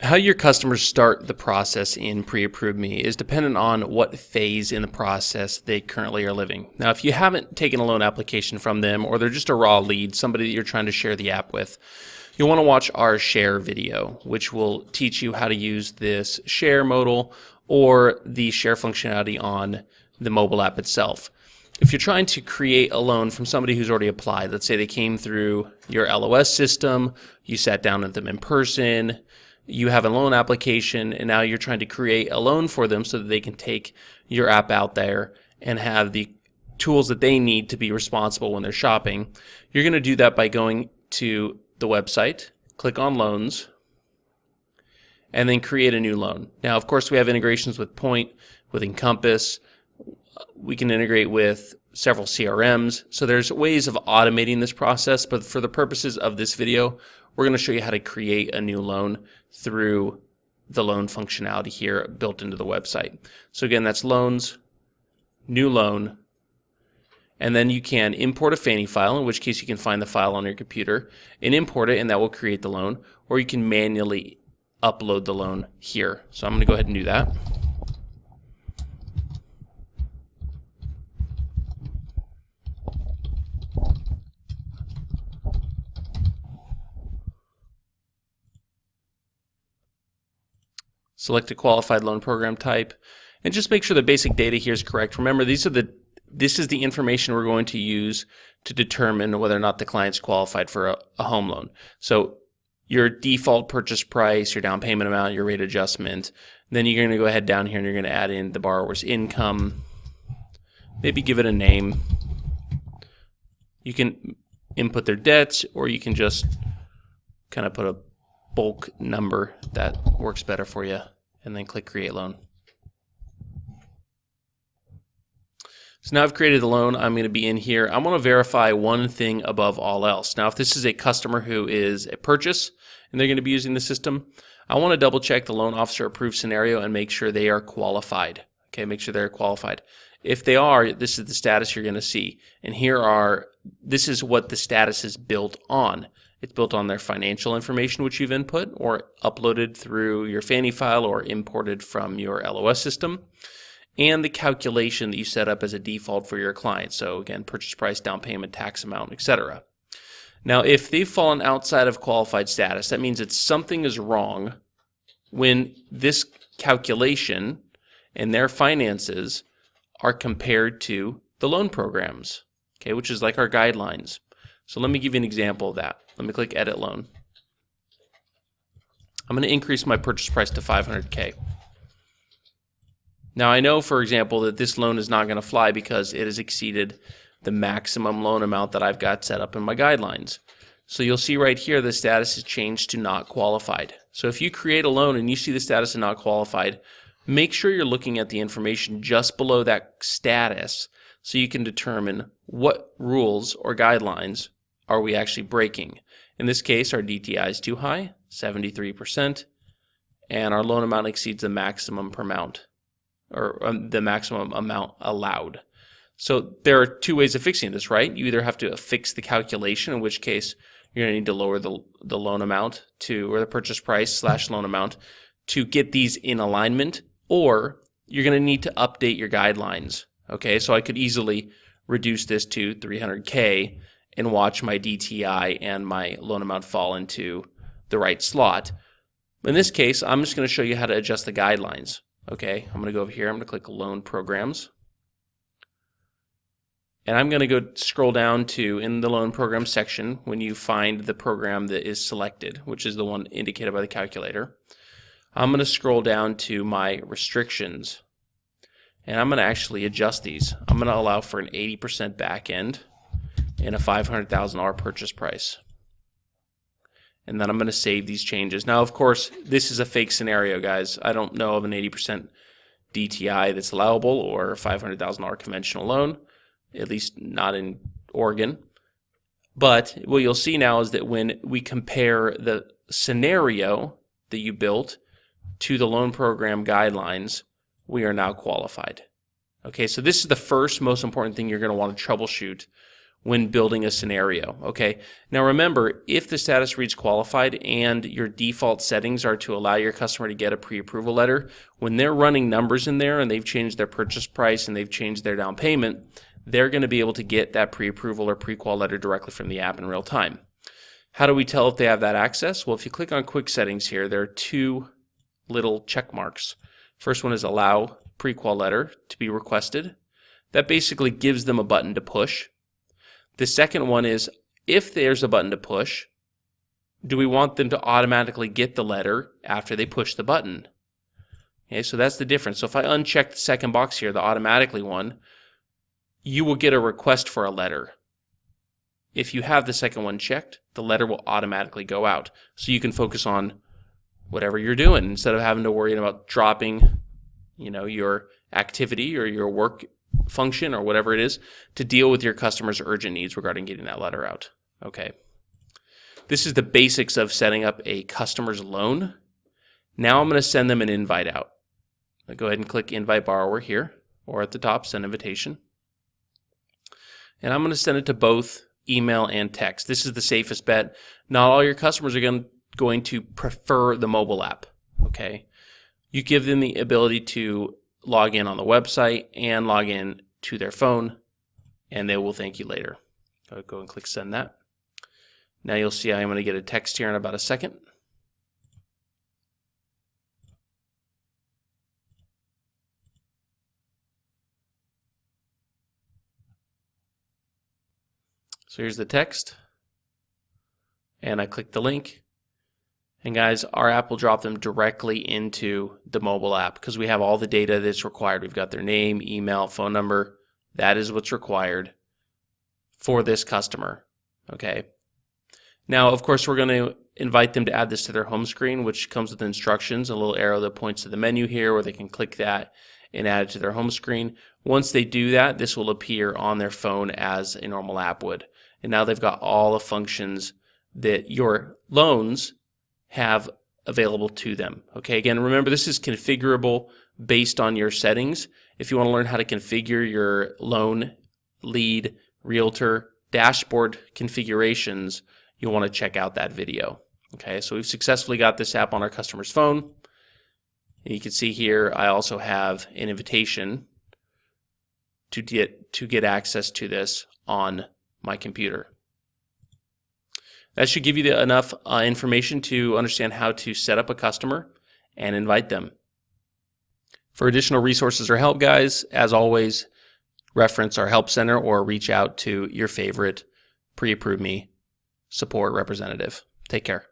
How your customers start the process in Pre-Approve Me is dependent on what phase in the process they currently are living. Now, if you haven't taken a loan application from them, or they're just a raw lead, somebody that you're trying to share the app with, you'll want to watch our share video, which will teach you how to use this share modal or the share functionality on the mobile app itself. If you're trying to create a loan from somebody who's already applied, let's say they came through your LOS system, you sat down with them in person, you have a loan application, and now you're trying to create a loan for them so that they can take your app out there and have the tools that they need to be responsible when they're shopping. You're going to do that by going to the website, click on loans, and then create a new loan. Now, of course, we have integrations with Point, with Encompass. We can integrate with several CRMs. So there's ways of automating this process, but for the purposes of this video, we're going to show you how to create a new loan through the loan functionality here built into the website. So again, that's loans, new loan, and then you can import a Fannie file, in which case you can find the file on your computer and import it, and that will create the loan, or you can manually upload the loan here. So I'm going to go ahead and do that. Select a qualified loan program type, and just make sure the basic data here is correct. Remember, this is the information we're going to use to determine whether or not the client's qualified for a home loan. So your default purchase price, your down payment amount, your rate adjustment. Then you're going to go ahead down here and you're going to add in the borrower's income. Maybe give it a name. You can input their debts, or you can just kind of put a bulk number that works better for you, and then click Create Loan. So now I've created the loan. I'm going to be in here. I want to verify one thing above all else. Now, if this is a customer who is a purchase and they're going to be using the system, I want to double check the loan officer approved scenario and make sure they are qualified. Okay, make sure they're qualified. If they are, this is the status you're going to see. And this is what the status is built on. It's built on their financial information, which you've input or uploaded through your Fannie file or imported from your LOS system, and the calculation that you set up as a default for your client. So again, purchase price, down payment, tax amount, etc. Now, if they've fallen outside of qualified status, that means that something is wrong when this calculation and their finances are compared to the loan programs, okay, which is like our guidelines. So let me give you an example of that. Let me click Edit Loan. I'm going to increase my purchase price to $500K. Now, I know, for example, that this loan is not going to fly because it has exceeded the maximum loan amount that I've got set up in my guidelines. So you'll see right here the status is changed to not qualified. So if you create a loan and you see the status of not qualified, make sure you're looking at the information just below that status so you can determine what rules or guidelines are we actually breaking. In this case, our DTI is too high, 73%, and our loan amount exceeds the maximum per amount, or the maximum amount allowed. So there are two ways of fixing this, right? You either have to fix the calculation, in which case you're going to need to lower the loan amount to, or the purchase price / loan amount to get these in alignment, or you're going to need to update your guidelines. Okay, so I could easily reduce this to 300K and watch my DTI and my loan amount fall into the right slot. In this case, I'm just going to show you how to adjust the guidelines. Okay, I'm going to go over here. I'm going to click Loan Programs. And I'm going to go scroll down to, in the Loan Program section, when you find the program that is selected, which is the one indicated by the calculator, I'm going to scroll down to my restrictions. And I'm going to actually adjust these. I'm going to allow for an 80% back end and a $500,000 purchase price. And then I'm going to save these changes. Now, of course, this is a fake scenario, guys. I don't know of an 80% DTI that's allowable or a $500,000 conventional loan, at least not in Oregon. But what you'll see now is that when we compare the scenario that you built to the loan program guidelines, we are now qualified. Okay, so this is the first most important thing you're going to want to troubleshoot when building a scenario. Okay. Now remember, if the status reads qualified and your default settings are to allow your customer to get a pre-approval letter, when they're running numbers in there and they've changed their purchase price and they've changed their down payment, they're going to be able to get that pre-approval or pre-qual letter directly from the app in real time. How do we tell if they have that access? Well, if you click on quick settings here, there are two little check marks. First one is allow pre-qual letter to be requested. That basically gives them a button to push. The second one is, if there's a button to push, do we want them to automatically get the letter after they push the button? Okay, so that's the difference. So if I uncheck the second box here, the automatically one, you will get a request for a letter. If you have the second one checked, the letter will automatically go out. So you can focus on whatever you're doing instead of having to worry about dropping, your activity or your work function or whatever it is to deal with your customer's urgent needs regarding getting that letter out. Okay. This is the basics of setting up a customer's loan. Now I'm going to send them an invite out. I'll go ahead and click Invite Borrower here, or at the top, Send Invitation. And I'm going to send it to both email and text. This is the safest bet. Not all your customers are going to prefer the mobile app. Okay. You give them the ability to log in on the website and log in to their phone, and they will thank you later. Go and click Send that. Now you'll see I'm going to get a text here in about a second. So here's the text, and I click the link, and guys, our app will drop them directly into the mobile app because we have all the data that's required. We've got their name, email, phone number. That is what's required for this customer. Okay. Now, of course, we're going to invite them to add this to their home screen, which comes with instructions, a little arrow that points to the menu here where they can click that and add it to their home screen. Once they do that, this will appear on their phone as a normal app would. And now they've got all the functions that your loans have available to them. Okay, again, remember this is configurable based on your settings. If you want to learn how to configure your loan, lead, realtor, dashboard configurations, you'll want to check out that video. Okay, so we've successfully got this app on our customer's phone. And you can see here I also have an invitation to get access to this on my computer. That should give you enough information to understand how to set up a customer and invite them. For additional resources or help, guys, as always, reference our help center or reach out to your favorite Pre-Approve Me support representative. Take care.